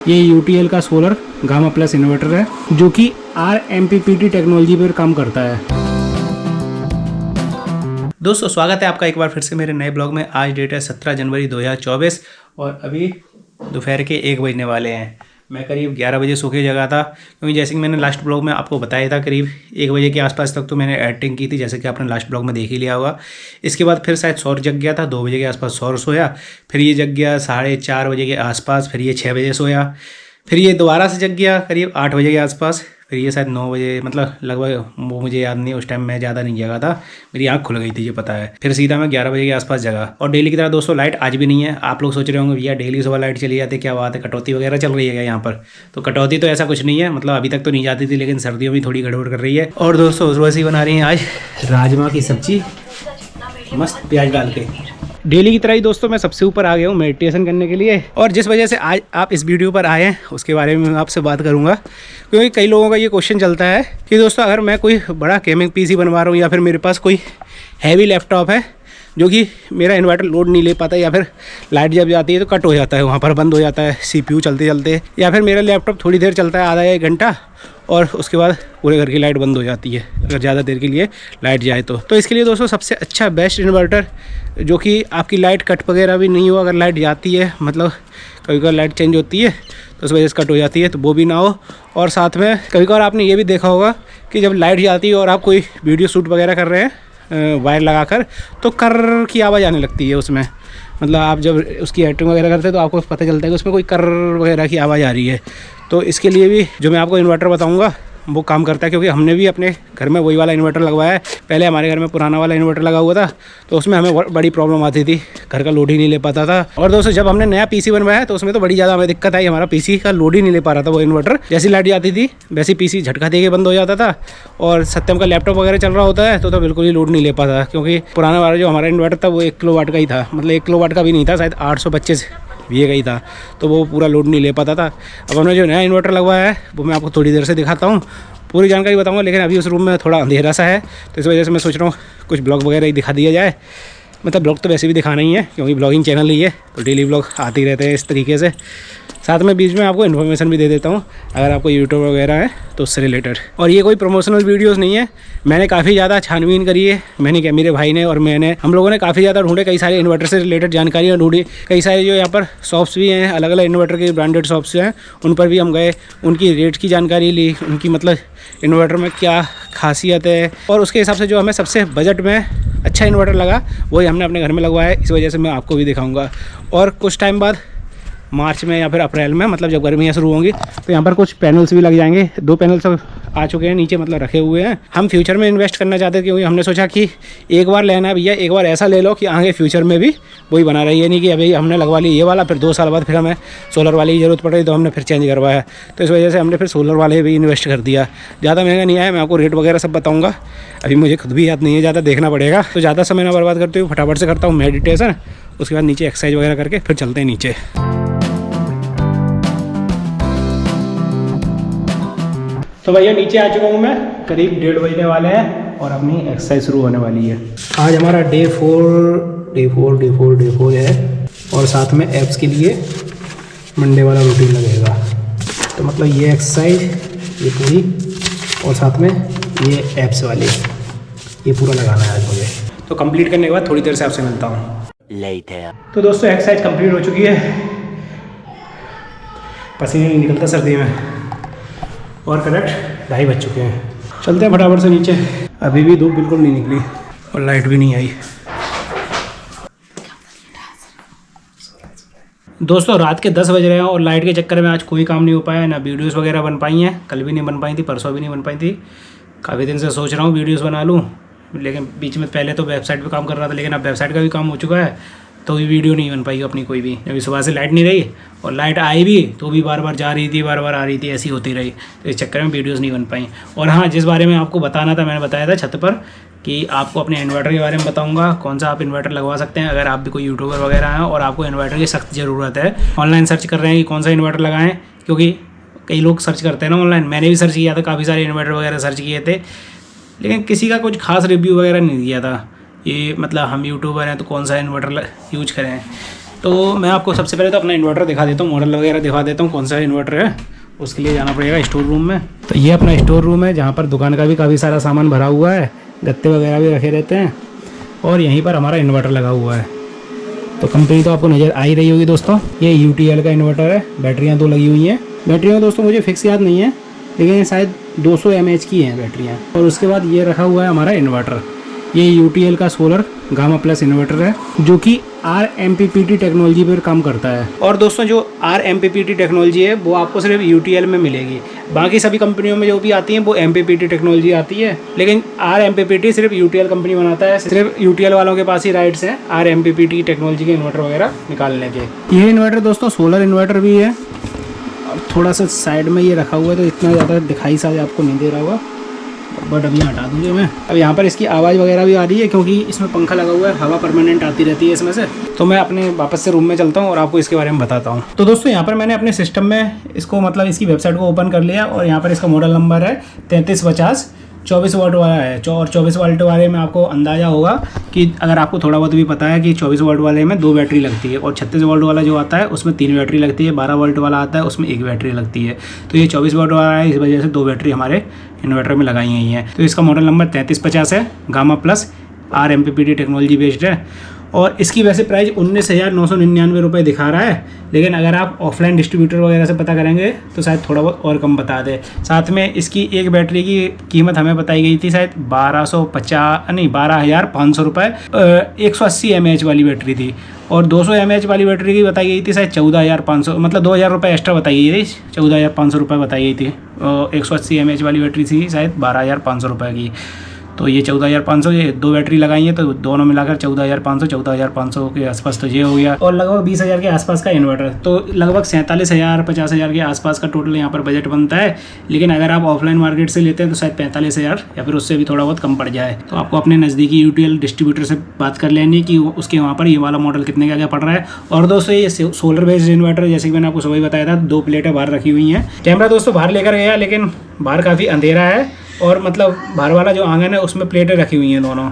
ये यूटीएल का solar gamma plus inverter है जो कि RMPPT टेक्नोलॉजी पर काम करता है। दोस्तों स्वागत है आपका एक बार फिर से मेरे नए ब्लॉग में। आज डेट है 17 जनवरी 2024 और अभी दोपहर के 1 बजने वाले हैं। मैं करीब 11 बजे सो के जगा था, क्योंकि जैसे कि मैंने लास्ट ब्लॉग में आपको बताया था करीब 1 बजे के आसपास तक तो मैंने एडिटिंग की थी, जैसे कि आपने लास्ट ब्लॉग में देख ही लिया होगा। इसके बाद फिर शायद सौर जग गया था, 2 बजे के आसपास सौर सोया, फिर ये जग गया 4:30 बजे के आसपास, फिर ये 6 बजे सोया, फिर ये दोबारा से जग गया करीब 8 बजे के आसपास, फिर ये शायद 9 बजे, मतलब लगभग वो मुझे याद नहीं, उस टाइम मैं ज़्यादा नहीं जगा था, मेरी आँख खुल गई थी ये पता है। फिर सीधा मैं 11 बजे के आसपास जगा। और डेली की तरह दोस्तों लाइट आज भी नहीं है। आप लोग सोच रहे होंगे भैया डेली सुबह लाइट चली जाती है, क्या बात है, कटौती वगैरह चल रही है क्या यहाँ पर? तो कटौती तो ऐसा कुछ नहीं है, मतलब अभी तक तो नहीं जाती थी, लेकिन सर्दियों में थोड़ी गड़बड़ कर रही है। और दोस्तों उर्वशी बना रही हैं आज राजमा की सब्जी मस्त प्याज डाल के। डेली की तरह ही दोस्तों मैं सबसे ऊपर आ गया हूँ मेडिटेशन करने के लिए, और जिस वजह से आज आप इस वीडियो पर आए हैं उसके बारे में मैं आपसे बात करूँगा। क्योंकि कई लोगों का ये क्वेश्चन चलता है कि दोस्तों अगर मैं कोई बड़ा गेमिंग पीसी बनवा रहा हूँ या फिर मेरे पास कोई हैवी लैपटॉप है जो कि मेरा इन्वर्टर लोड नहीं ले पाता, या फिर लाइट जब जाती है तो कट हो जाता है, वहाँ पर बंद हो जाता है CPU चलते चलते, या फिर मेरा लैपटॉप थोड़ी देर चलता है, आधा 1 घंटा, और उसके बाद पूरे घर की लाइट बंद हो जाती है अगर ज़्यादा देर के लिए लाइट जाए तो इसके लिए दोस्तों सबसे अच्छा बेस्ट इन्वर्टर जो कि आपकी लाइट कट वगैरह भी नहीं हो, अगर लाइट जाती है, मतलब कभी कभी लाइट चेंज होती है तो उस वजह से कट हो जाती है, तो वो भी ना हो। और साथ में कभी कभार आपने ये भी देखा होगा कि जब लाइट जाती है और आप कोई वीडियो शूट वगैरह कर रहे हैं वायर लगाकर, तो कर की आवाज़ आने लगती है उसमें, मतलब आप जब उसकी एडिटिंग वगैरह करते हैं तो आपको पता चलता है कि उसमें कोई कर वगैरह की आवाज़ आ रही है। तो इसके लिए भी जो मैं आपको इन्वर्टर बताऊंगा वो काम करता है, क्योंकि हमने भी अपने घर में वही वाला इन्वर्टर लगवाया है। पहले हमारे घर में पुराना वाला इन्वर्टर लगा हुआ था तो उसमें हमें बड़ी प्रॉब्लम आती थी, घर का लोड ही नहीं ले पाता था। और दोस्तों जब हमने नया PC बनवाया तो उसमें तो बड़ी ज़्यादा हमें दिक्कत आई, हमारा PC का लोड ही नहीं ले पा रहा था वो इन्वर्टर। जैसी लाइट जाती थी वैसी PC झटका दे के बंद हो जाता था, और सत्यम का लैपटॉप वगैरह चल रहा होता है तो बिल्कुल ही लोड नहीं ले पाता, क्योंकि पुराना वाला जो हमारा इन्वर्टर था वो 1 किलोवाट का ही था, मतलब 1 किलोवाट का भी नहीं था, शायद 825 VA का ही था, तो वो पूरा लोड नहीं ले पाता था। अब हमने जो नया इन्वर्टर लगवाया है वो मैं आपको थोड़ी देर से दिखाता हूँ, पूरी जानकारी बताऊंगा, लेकिन अभी उस रूम में थोड़ा अंधेरा सा है तो इस वजह से मैं सोच रहा हूँ कुछ ब्लॉग वगैरह ही दिखा दिया जाए। मतलब ब्लॉग तो वैसे भी दिखाना ही है क्योंकि ब्लॉगिंग चैनल ही है, तो डेली ब्लॉग आते ही रहते हैं इस तरीके से। साथ में बीच में आपको इन्फॉर्मेशन भी दे देता हूँ अगर आपको यूट्यूब वगैरह है तो उससे रिलेटेड। और ये कोई प्रमोशनल वीडियोस नहीं है, मैंने काफ़ी ज़्यादा छानबीन करी है, मैंने क्या मेरे भाई ने और मैंने, हम लोगों ने काफ़ी ज़्यादा ढूंढे, कई सारे इन्वर्टर से रिलेटेड जानकारियाँ ढूंढी, कई सारे जो यहाँ पर शॉप्स भी हैं, अलग अलग इन्वर्टर के ब्रांडेड शॉप्स हैं, उन पर भी हम गए, उनकी रेट की जानकारी ली, उनकी मतलब इन्वर्टर में क्या खासियत है, और उसके हिसाब से जो हमें सबसे बजट में अच्छा इन्वर्टर लगा वही हमने अपने घर में लगवाया है। इस वजह से मैं आपको भी दिखाऊंगा। और कुछ टाइम बाद मार्च में या फिर अप्रैल में, मतलब जब गर्मियाँ शुरू होंगी तो यहाँ पर कुछ पैनल्स भी लग जाएंगे। 2 पैनल्स आ चुके हैं नीचे, मतलब रखे हुए हैं। हम फ्यूचर में इन्वेस्ट करना चाहते हैं, क्योंकि हमने सोचा कि एक बार लेना है भैया, एक बार ऐसा ले लो कि आगे फ्यूचर में भी वही बना रही है, नहीं कि अभी हमने लगवा ली ये वाला, फिर 2 साल बाद फिर हमें सोलर वाली की ज़रूरत पड़ रही तो हमने फिर चेंज करवाया। तो इस वजह से हमने फिर सोलर वाले भी इन्वेस्ट कर दिया। ज़्यादा महंगा नहीं आया, मैं आपको रेट वगैरह सब बताऊँगा, अभी मुझे खुद भी याद नहीं है, ज़्यादा देखना पड़ेगा। तो ज़्यादा समय ना बर्बाद करते हुए फटाफट से करता हूँ मेडिटेशन, उसके बाद नीचे एक्सरसाइज वगैरह करके फिर चलते हैं नीचे। तो भैया नीचे आ चुका हूँ मैं, करीब 1:30 बजने वाले हैं और अपनी एक्सरसाइज शुरू होने वाली है। आज हमारा डे 4 है, और साथ में एब्स के लिए मंडे वाला रूटीन लगेगा। तो मतलब ये एक्सरसाइज ये पूरी, और साथ में ये एब्स वाली, ये पूरा लगाना है आज मुझे। तो कंप्लीट करने के बाद थोड़ी देर से आपसे मिलता हूँ। तो दोस्तों एक्सरसाइज कंप्लीट हो चुकी है, पसीने नहीं निकलता सर्दी में, और करेक्ट 2:30 बज चुके हैं। चलते हैं फटाफट से नीचे। अभी भी धूप बिल्कुल नहीं निकली और लाइट भी नहीं आई। दोस्तों रात के 10 बज रहे हैं और लाइट के चक्कर में आज कोई काम नहीं हो पाया, ना वीडियोस वगैरह बन पाई हैं, कल भी नहीं बन पाई थी, परसों भी नहीं बन पाई थी। काफ़ी दिन से सोच रहा हूँ वीडियोस बना लूँ, लेकिन बीच में पहले तो वेबसाइट पे काम कर रहा था, लेकिन अब वेबसाइट का भी काम हो चुका है तो भी वीडियो नहीं बन पाई अपनी कोई भी। अभी सुबह से लाइट नहीं रही, और लाइट आई भी तो भी बार बार जा रही थी, बार बार आ रही थी, ऐसी होती रही, तो इस चक्कर में वीडियोस नहीं बन पाई। और हाँ, जिस बारे में आपको बताना था मैंने बताया था छत पर कि आपको अपने इन्वर्टर के बारे में बताऊंगा, कौन सा आप इन्वर्टर लगवा सकते हैं अगर आप भी कोई यूट्यूबर वगैरह हैं और आपको इन्वर्टर की सख्त ज़रूरत है। ऑनलाइन सर्च कर रहे हैं कि कौन सा इन्वर्टर लगाएं, क्योंकि कई लोग सर्च करते हैं ना ऑनलाइन, मैंने भी सर्च किया था, काफ़ी सारे इन्वर्टर वगैरह सर्च किए थे, लेकिन किसी का कुछ खास रिव्यू वगैरह नहीं दिया था। ये मतलब हम यूट्यूबर हैं तो कौन सा इन्वर्टर यूज करें, तो मैं आपको सबसे पहले तो अपना इन्वर्टर दिखा देता हूँ, मॉडल वगैरह दिखा देता हूँ कौन सा इन्वर्टर है। उसके लिए जाना पड़ेगा स्टोर रूम में। तो ये अपना स्टोर रूम है जहाँ पर दुकान का भी काफ़ी सारा सामान भरा हुआ है, गत्ते वगैरह भी रखे रहते हैं, और यहीं पर हमारा इन्वर्टर लगा हुआ है। तो कंपनी तो आपको नज़र आ ही रही होगी दोस्तों, ये UTL का इन्वर्टर है। बैटरियाँ 2 लगी हुई हैं। बैटरियाँ दोस्तों मुझे फिक्स याद नहीं है, लेकिन शायद 200 mAh की हैं बैटरियाँ। और उसके बाद ये रखा हुआ है हमारा इन्वर्टर। ये UTL का सोलर गामा प्लस इन्वर्टर है जो कि RMPPT टेक्नोलॉजी पर काम करता है। और दोस्तों जो RMPPT टेक्नोलॉजी है वो आपको सिर्फ UTL में मिलेगी। बाकी सभी कंपनियों में जो भी आती हैं वो MPPT टेक्नोलॉजी आती है, लेकिन RMPPT सिर्फ UTL कंपनी बनाता है। सिर्फ UTL वालों के पास ही राइट्स हैं RMPPT टेक्नोलॉजी के इन्वर्टर वगैरह निकालने के। ये इन्वर्टर दोस्तों सोलर इन्वर्टर भी है। और थोड़ा सा साइड में ये रखा हुआ है तो इतना ज़्यादा दिखाई शायद आपको नहीं दे रहा होगा, बट अभी हटा दूँगी मैं। अब यहाँ पर इसकी आवाज़ वगैरह भी आ रही है क्योंकि इसमें पंखा लगा हुआ है, हवा परमानेंट आती रहती है इसमें से। तो मैं अपने वापस से रूम में चलता हूँ और आपको इसके बारे में बताता हूँ। तो दोस्तों यहाँ पर मैंने अपने सिस्टम में इसको मतलब इसकी वेबसाइट को ओपन कर लिया और यहाँ पर इसका मॉडल नंबर है 3350, 24 वाट वाला है। और 24 वाट वाले में आपको अंदाज़ा होगा कि अगर आपको थोड़ा बहुत भी पता है कि 24 वाट वाले में 2 बैटरी लगती है, और 36 वाट वाला जो आता है उसमें 3 बैटरी लगती है, 12 वाट वाला आता है उसमें 1 बैटरी लगती है। तो ये 24 वाट वाला है, इस वजह से 2 बैटरी हमारे इन्वर्टर में लगाई गई हैं। तो इसका मॉडल नंबर 3350 है, gamma plus RMPPT technology based है। और इसकी वैसे प्राइस 19,999 रुपये दिखा रहा है, लेकिन अगर आप ऑफलाइन डिस्ट्रीब्यूटर वगैरह से पता करेंगे तो शायद थोड़ा बहुत और कम बता दे। साथ में इसकी एक बैटरी की कीमत हमें बताई गई थी शायद 12,500 रुपये। 180 mAh वाली बैटरी थी, और 200 mAh वाली बैटरी की बताई गई थी शायद 14,500, मतलब 2,000 रुपये एक्स्ट्रा बताई गई थी, 14,500 रुपये बताई गई थी। 180 mAh वाली बैटरी थी शायद 12,500 रुपये की। तो ये 14,500, ये 2 बैटरी लगाई है तो दोनों मिलाकर 14,500 के आसपास तो ये हो गया। और लगभग 20,000 के आसपास का इन्वर्टर, तो लगभग 47,000 50,000 के आसपास का टोटल यहाँ पर बजट बनता है। लेकिन अगर आप ऑफलाइन मार्केट से लेते हैं तो शायद 45,000 या फिर उससे भी थोड़ा बहुत कम पड़ जाए। तो आपको अपने नज़दीकी UTL डिस्ट्रीब्यूटर से बात कर लेनी कि उसके वहाँ पर ये वाला मॉडल कितने का क्या पड़ रहा है। और दोस्तों ये सोलर बेस्ड इन्वर्टर, जैसे कि मैंने आपको सुबह बताया था, 2 प्लेटें बाहर रखी हुई हैं। कैमरा दोस्तों बाहर लेकर गया, लेकिन बाहर काफ़ी अंधेरा है, और मतलब बाहर वाला जो आंगन है उसमें प्लेटें रखी हुई हैं, दोनों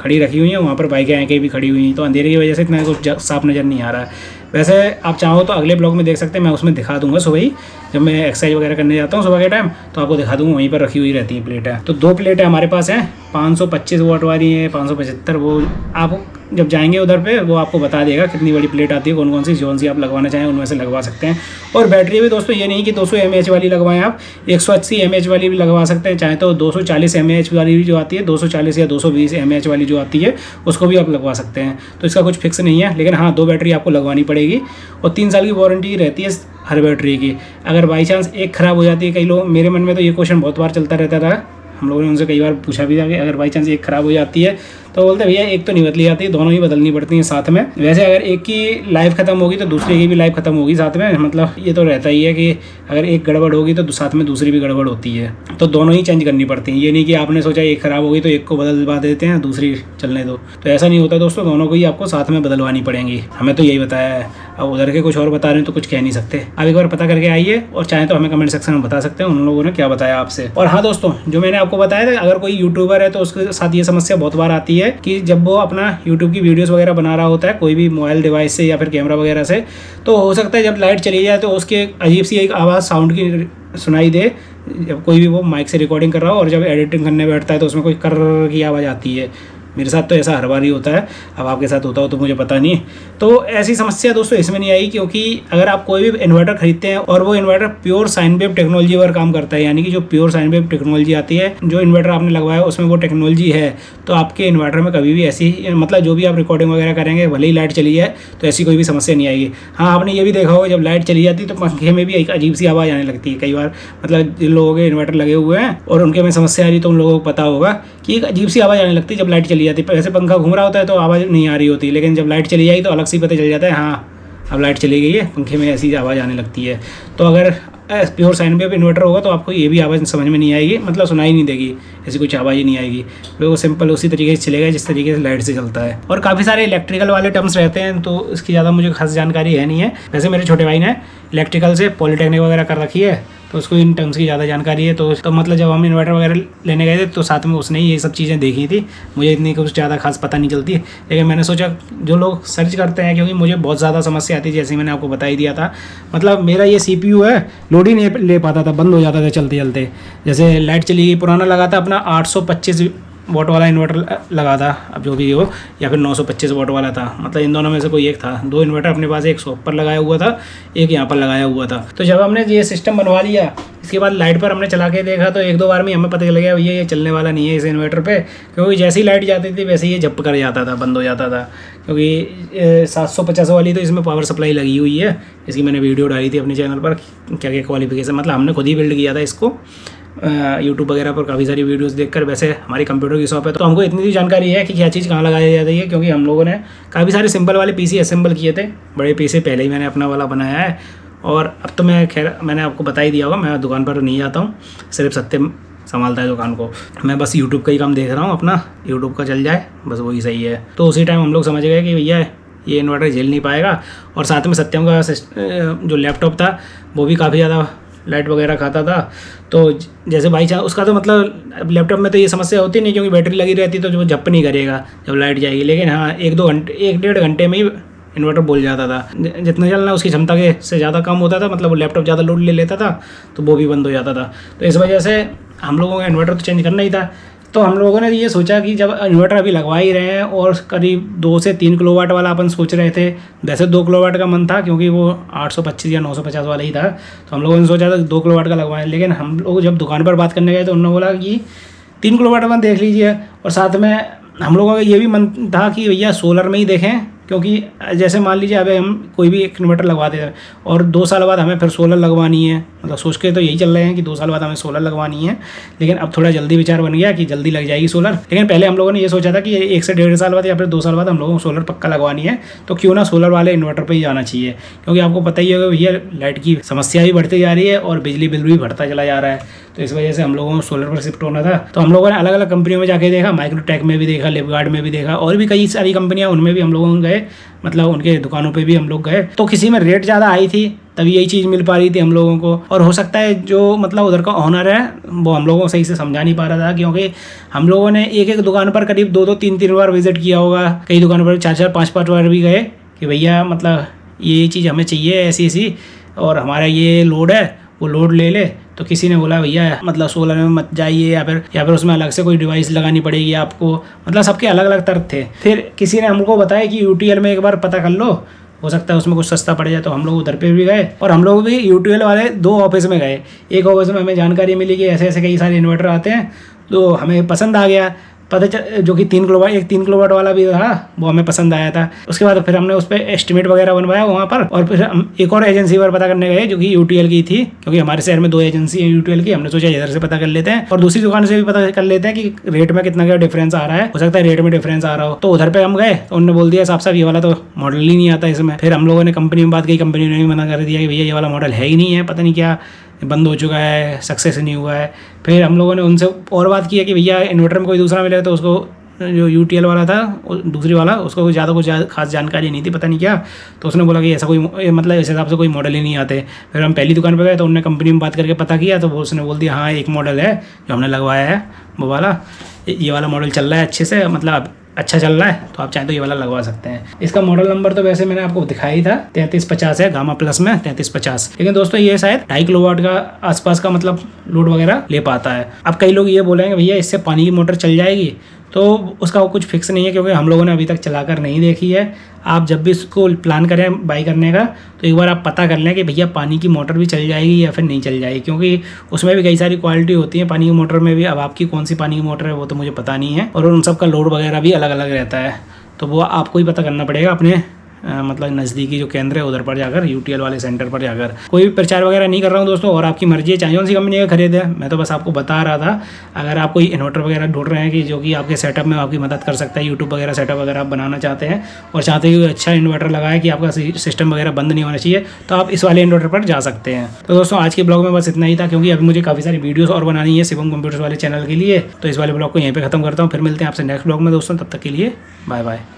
खड़ी रखी हुई हैं। वहाँ पर बाइकें आके भी खड़ी हुई हैं, तो अंधेरे की वजह से इतना कुछ साफ नज़र नहीं आ रहा है। वैसे आप चाहो तो अगले ब्लॉग में देख सकते हैं, मैं उसमें दिखा दूंगा सुबह ही, जब मैं एक्सरसाइज वगैरह करने जाता हूँ सुबह के टाइम, तो आपको दिखा दूंगा, वहीं पर रखी हुई रहती हैं प्लेटें। तो 2 प्लेटें हमारे पास हैं, 525 वाट वाली है, 575। वो आप जब जाएंगे उधर पे वो आपको बता देगा कितनी बड़ी प्लेट आती है, कौन कौन सी जोन सी आप लगवाना चाहें उनमें से लगवा सकते हैं। और बैटरी भी दोस्तों ये नहीं कि 200 mAh वाली लगवाएं, आप 180 mAh वाली भी लगवा सकते हैं, चाहे तो 240 mAh वाली भी जो आती है, 240 या 220 mAh वाली जो आती है उसको भी आप लगवा सकते हैं। तो इसका कुछ फिक्स नहीं है, लेकिन हाँ 2 बैटरी आपको लगवानी पड़ेगी। और 3 साल की वारंटी रहती है हर बैटरी की। अगर बाई चांस एक ख़राब हो जाती है, कई लोग, मेरे मन में तो ये क्वेश्चन बहुत बार चलता रहता था, हम लोगों ने उनसे कई बार पूछा भी था कि अगर बाई चांस एक ख़राब हो जाती है तो बोलते भैया एक तो नहीं बदली जाती है, दोनों ही बदलनी पड़ती हैं साथ में। वैसे अगर एक की लाइफ ख़त्म होगी तो दूसरे की भी लाइफ ख़त्म होगी साथ में, मतलब ये तो रहता ही है कि अगर एक गड़बड़ होगी तो साथ में दूसरी भी गड़बड़ होती है, तो दोनों ही चेंज करनी पड़ती हैं। ये नहीं कि आपने सोचा एक ख़राब होगी तो एक को बदलवा देते हैं, दूसरी चलने दो, तो ऐसा नहीं होता दोस्तों, दोनों को ही आपको साथ में बदलवानी पड़ेंगी। हमें तो यही बताया है, अब उधर के कुछ और बता रहे हैं तो कुछ कह नहीं सकते। आप एक बार पता करके आइए, और चाहे तो हमें कमेंट सेक्शन में बता सकते हैं उन लोगों ने क्या बताया आपसे। और हाँ दोस्तों, जो मैंने आपको बताया था, अगर कोई यूट्यूबर है तो उसके साथ ये समस्या बहुत बार आती है कि जब वो अपना यूट्यूब की वीडियोस वगैरह बना रहा होता है कोई भी मोबाइल डिवाइस से या फिर कैमरा वगैरह से, तो हो सकता है जब लाइट चली जाए तो उसके अजीब सी एक आवाज़ साउंड की सुनाई दे, जब कोई भी वो माइक से रिकॉर्डिंग कर रहा हो, और जब एडिटिंग करने बैठता है तो उसमें कोई कर्र की आवाज़ आती है। मेरे साथ तो ऐसा हर बार ही होता है, अब आपके साथ होता हो तो मुझे पता नहीं। तो ऐसी समस्या दोस्तों इसमें नहीं आई, क्योंकि अगर आप कोई भी इन्वर्टर खरीदते हैं और वो inverter pure sine wave technology पर काम करता है, यानी कि जो प्योर साइन वेव टेक्नोलॉजी आती है, जो इन्वर्टर आपने लगवाया उसमें वो टेक्नोलॉजी है, तो आपके इन्वर्टर में कभी भी ऐसी, मतलब जो भी आप रिकॉर्डिंग वगैरह करेंगे भले ही लाइट चली जाए तो ऐसी कोई भी समस्या नहीं आएगी। हाँ, आपने ये भी देखा होगा जब लाइट चली जाती है तो पंखे में भी एक अजीब सी आवाज़ आने लगती है कई बार, मतलब जिन लोगों के इन्वर्टर लगे हुए हैं और उनके में समस्या आ रही तो उन लोगों को पता होगा कि एक अजीब सी आवाज़ आने लगती है जब लाइट चली जाती है। वैसे पंखा घूम रहा होता है तो आवाज़ नहीं आ रही होती, लेकिन जब लाइट चली जाएगी तो अलग से पता चल जाता है हाँ अब लाइट चली गई है, पंखे में ऐसी आवाज़ आने लगती है। तो अगर प्योर साइन वेव इन्वर्टर होगा तो आपको ये भी आवाज़ समझ में नहीं आएगी, मतलब सुनाई नहीं देगी, ऐसी कुछ आवाज़ ही नहीं आएगी, वो सिंपल उसी तरीके से चलेगा जिस तरीके से लाइट से चलता है। और काफ़ी सारे इलेक्ट्रिकल वाले टर्म्स रहते हैं तो इसकी ज़्यादा मुझे खास जानकारी है नहीं है। वैसे मेरे छोटे भाई ने इलेक्ट्रिकल से पॉलीटेक्निक वगैरह कर रखी है तो उसको इन टर्म्स की ज़्यादा जानकारी है। तो मतलब जब हम इन्वर्टर वगैरह लेने गए थे तो साथ में उसने ही ये सब चीज़ें देखी थी। मुझे इतनी कुछ ज़्यादा खास पता नहीं चलती, लेकिन मैंने सोचा जो लोग सर्च करते हैं, क्योंकि मुझे बहुत ज़्यादा समस्या आती है, जैसे मैंने आपको बता ही दिया था। मतलब मेरा ये CPU है लोड ही नहीं ले पाता था, बंद हो जाता था चलते चलते। जैसे लाइट चली गई, पुराना लगा था अपना 825 वॉट वाला इन्वर्टर लगा था, अब जो भी हो, या फिर 925 वॉट वाला था, मतलब इन दोनों में से कोई एक था। 2 इन्वर्टर अपने पास, एक शॉप पर लगाया हुआ था, एक यहाँ पर लगाया हुआ था। तो जब हमने ये सिस्टम बनवा लिया, इसके बाद लाइट पर हमने चला के देखा तो 1-2 बार में हमें पता चल गया भैया ये चलने वाला नहीं है इस इन्वर्टर पे, क्योंकि जैसे ही लाइट जाती थी वैसे ही ये झप कर जाता था, बंद हो जाता था। क्योंकि 750 वाली तो इसमें पावर सप्लाई लगी हुई है। इसकी मैंने वीडियो डाली थी अपने चैनल पर, क्या क्या क्वालिफिकेशन, मतलब हमने खुद ही बिल्ड किया था इसको यूट्यूब वगैरह पर काफ़ी सारी वीडियोस देखकर। वैसे हमारी कंप्यूटर की शॉप है तो हमको इतनी सी जानकारी है कि क्या चीज़ कहाँ लगाई जाती है, क्योंकि हम लोगों ने काफ़ी सारे सिंपल वाले PC असेंबल किए थे। बड़े PC पहले ही मैंने अपना वाला बनाया है, और अब तो मैंने आपको बता ही दिया होगा, मैं दुकान पर नहीं आता हूँ, सिर्फ सत्यम संभालता है दुकान को। मैं बस यूट्यूब का ही काम देख रहा हूँ, अपना यूट्यूब का चल जाए बस वही सही है। तो उसी टाइम हम लोग समझ गए कि भैया ये इन्वर्टर झेल नहीं पाएगा। और साथ में सत्यम का जो लैपटॉप था वो भी काफ़ी ज़्यादा लाइट वगैरह खाता था। तो जैसे बाई चांस उसका तो मतलब लैपटॉप में तो ये समस्या होती नहीं, क्योंकि बैटरी लगी रहती तो जो झप नहीं करेगा जब लाइट जाएगी। लेकिन हाँ 1-2 घंटे, 1-1.5 घंटे में ही इन्वर्टर बोल जाता था। जितना चलना उसकी क्षमता के से ज़्यादा कम होता था, मतलब वो लैपटॉप ज़्यादा लोड ले लेता था तो वो भी बंद हो जाता था। तो इस वजह से हम लोगों का इन्वर्टर तो चेंज करना ही था। तो हम लोगों ने ये सोचा कि जब इन्वर्टर अभी लगवा ही रहे हैं और करीब 2 से 3 किलोवाट वाला अपन सोच रहे थे, वैसे 2 किलोवाट का मन था क्योंकि वो 825 या 950 वाला ही था, तो हम लोगों ने सोचा था 2 किलोवाट का लगवाएं। लेकिन हम लोग जब दुकान पर बात करने गए तो उन्होंने बोला कि 3 किलोवाट का देख लीजिए। और साथ में हम लोगों का ये भी मन था कि भैया सोलर में ही देखें, क्योंकि जैसे मान लीजिए अभी हम कोई भी एक इन्वर्टर लगवाते हैं और 2 साल बाद हमें फिर सोलर लगवानी है, मतलब सोच के तो यही चल रहे हैं कि 2 साल बाद हमें सोलर लगवानी है। लेकिन अब थोड़ा जल्दी विचार बन गया कि जल्दी लग जाएगी सोलर। लेकिन पहले हम लोगों ने ये सोचा था कि 1 से 1.5 साल बाद या फिर 2 साल बाद हम लोगों को सोलर पक्का लगवानी है, तो क्यों ना सोलर वाले इन्वर्टर पर ही जाना चाहिए। क्योंकि आपको पता ही होगा भैया लाइट की समस्या भी बढ़ती जा रही है और बिजली बिल भी बढ़ता चला जा रहा है। तो इस वजह से हम लोगों को सोलर पर शिफ्ट होना था। तो हम लोगों ने अलग अलग कंपनियों में जाके देखा, माइक्रोटेक में भी देखा, लिपगार्ड में भी देखा, और भी कई सारी कंपनियां, उनमें भी हम लोग गए, मतलब उनके दुकानों पे भी हम लोग गए। तो किसी में रेट ज़्यादा आई थी तभी यही चीज़ मिल पा रही थी हम लोगों को। और हो सकता है जो मतलब उधर का ओनर है वो हम लोगों को सही से समझा नहीं पा रहा था, क्योंकि हम लोगों ने एक दुकान पर करीब 2-2, 3-3 बार विजिट किया होगा। कई दुकानों पर 4-4, 5-5 बार भी गए कि भैया मतलब ये चीज़ हमें चाहिए ऐसी ऐसी, और हमारा ये लोड है वो लोड ले ले। तो किसी ने बोला भैया मतलब सोलर में मत जाइए, या फिर उसमें अलग से कोई डिवाइस लगानी पड़ेगी आपको, मतलब सबके अलग अलग तर्क थे। फिर किसी ने हमको बताया कि UTL में एक बार पता कर लो, हो सकता है उसमें कुछ सस्ता पड़ जाए। तो हम लोग उधर पे भी गए, और हम लोग भी UTL वाले 2 ऑफिस में गए। एक ऑफिस में हमें जानकारी मिली कि ऐसे ऐसे कई सारे इन्वर्टर आते हैं, तो हमें पसंद आ गया। जो कि 3 किलोवाट वाला भी था वो हमें पसंद आया था। उसके बाद फिर हमने उस पर एस्टिमेट वगैरह बनवाया वहाँ पर, और फिर हम एक और एजेंसी पर पता करने गए जो कि UTL की थी, क्योंकि हमारे शहर में 2 एजेंसी है UTL की। हमने सोचा इधर से पता कर लेते हैं और दूसरी दुकान से भी पता कर लेते हैं कि रेट में कितना क्या डिफरेंस आ रहा है। हो सकता है रेट में डिफरेंस आ रहा हो। तो उधर पे हम गए तो उन्होंने बोल दिया साहब ये वाला तो मॉडल ही नहीं आता इसमें। फिर हम लोगों ने कंपनी में बात की, कंपनी ने भी मना कर दिया कि भैया ये वाला मॉडल है ही नहीं है, पता नहीं क्या बंद हो चुका है, सक्सेस नहीं हुआ है। फिर हम लोगों ने उनसे और बात की है कि भैया इन्वर्टर में कोई दूसरा मिलेगा, तो उसको जो UTL वाला था दूसरी वाला, उसको कुछ ज़्यादा खास जानकारी नहीं थी, पता नहीं क्या। तो उसने बोला कि ऐसा कोई मतलब इस हिसाब से कोई मॉडल ही नहीं आते। फिर हम पहली दुकान पे गए तो उन्होंने कंपनी में बात करके पता किया, तो वो उसने बोल दिया हाँ एक मॉडल है जो हमने लगवाया है, वो वाला ये वाला मॉडल चल रहा है अच्छे से, मतलब अच्छा चल रहा है, तो आप चाहें तो ये वाला लगवा सकते हैं। इसका मॉडल नंबर तो वैसे मैंने आपको दिखाया ही था, 3350 है, गामा प्लस में 3350। लेकिन दोस्तों ये शायद 2.5 किलोवाट का आसपास का मतलब लोड वगैरह ले पाता है। अब कई लोग ये बोलेंगे भैया इससे पानी की मोटर चल जाएगी, तो उसका कुछ फिक्स नहीं है, क्योंकि हम लोगों ने अभी तक चलाकर नहीं देखी है। आप जब भी इसको प्लान करें बाई करने का तो एक बार आप पता कर लें कि भैया पानी की मोटर भी चल जाएगी या फिर नहीं चल जाएगी, क्योंकि उसमें भी कई सारी क्वालिटी होती है पानी की मोटर में भी। अब आपकी कौन सी पानी की मोटर है वो तो मुझे पता नहीं है, और उन सब का लोड वगैरह भी अलग अलग रहता है, तो वो आपको ही पता करना पड़ेगा अपने मतलब नज़दीकी जो केंद्र है उधर पर जाकर, UTL वाले सेंटर पर जाकर। कोई भी प्रचार वगैरह नहीं कर रहा हूँ दोस्तों, और आपकी मर्जी है चाहे कौन सी कंपनी का खरीदे, मैं तो बस आपको बता रहा था। अगर आप कोई इन्वर्टर वगैरह ढूंढ रहे हैं कि जो कि आपके सेटअप में आपकी मदद कर सकता है, यूट्यूब वगैरह सेटअप वगैरह आप बनाना चाहते हैं और चाहते हैं कि अच्छा इन्वर्टर लगाए कि आपका सिस्टम वगैरह बंद नहीं होना चाहिए, तो आप इस वाले इन्वर्टर पर जा सकते हैं। तो दोस्तों आज के ब्लॉग में बस इतना ही था, क्योंकि अभी मुझे काफ़ी सारी वीडियोस और बनानी है शिवम कंप्यूटर्स वाले चैनल के लिए। तो इस वाले ब्लॉग को यहीं पर खत्म करता हूँ, फिर मिलते हैं आपसे नेक्स्ट ब्लॉग में दोस्तों, तब तक के लिए बाय बाय।